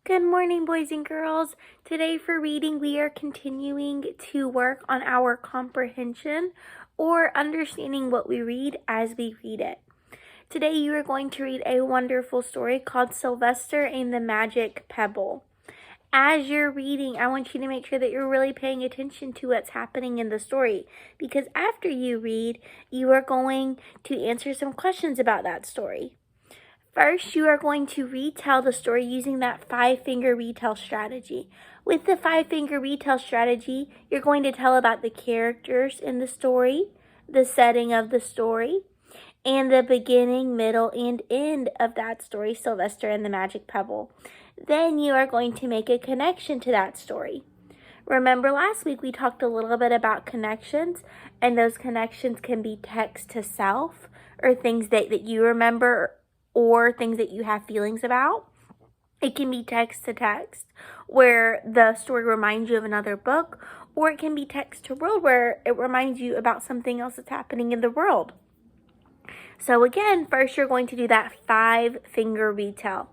Good morning, boys and girls. Today for reading, we are continuing to work on our comprehension or understanding what we read as we read it. Today you are going to read a wonderful story called Sylvester and the Magic Pebble. As you're reading, I want you to make sure that you're really paying attention to what's happening in the story, because after you read, you are going to answer some questions about that story. First, you are going to retell the story using that 5-finger retell strategy. With the 5-finger retell strategy, you're going to tell about the characters in the story, the setting of the story, and the beginning, middle, and end of that story, Sylvester and the Magic Pebble. Then you are going to make a connection to that story. Remember last week we talked a little bit about connections, and those connections can be text to self, or things that you remember, or things that you have feelings about. It can be text to text, where the story reminds you of another book, or it can be text to world, where it reminds you about something else that's happening in the world. So again, first you're going to do that 5-finger retell.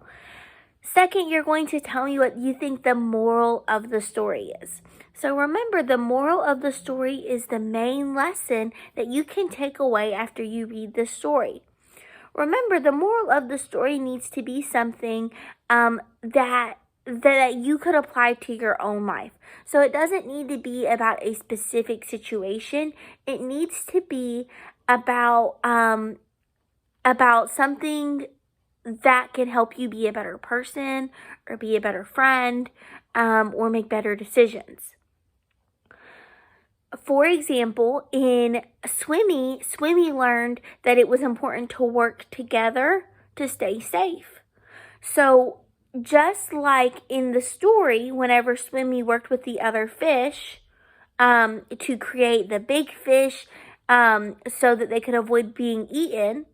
Second, you're going to tell me what you think the moral of the story is. So remember, the moral of the story is the main lesson that you can take away after you read the story. Remember, the moral of the story needs to be something that you could apply to your own life. So it doesn't need to be about a specific situation. It needs to be about something that can help you be a better person, or be a better friend, or make better decisions. For example, in Swimmy learned that it was important to work together to stay safe. So just like in the story, whenever Swimmy worked with the other fish to create the big fish so that they could avoid being eaten,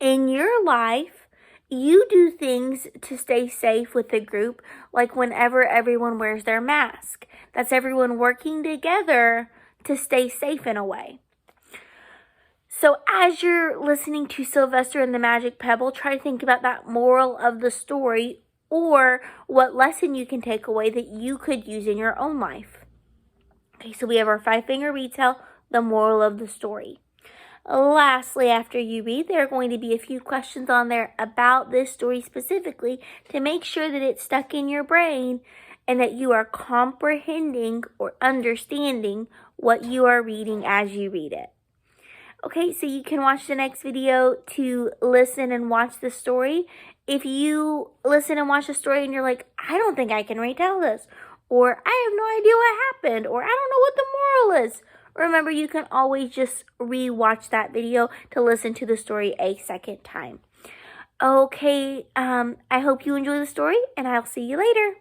in your life, you do things to stay safe with the group, like whenever everyone wears their mask. That's everyone working together to stay safe in a way. So as you're listening to Sylvester and the Magic Pebble, try to think about that moral of the story, or what lesson you can take away that you could use in your own life. Okay, so we have our 5-finger retell, the moral of the story. Lastly, after you read, there are going to be a few questions on there about this story specifically to make sure that it's stuck in your brain and that you are comprehending or understanding what you are reading as you read it. Okay, so you can watch the next video to listen and watch the story. If you listen and watch the story and you're like, I don't think I can retell this, or I have no idea what happened, or I don't know what the moral is, remember, you can always just re-watch that video to listen to the story a second time. Okay, I hope you enjoy the story, and I'll see you later.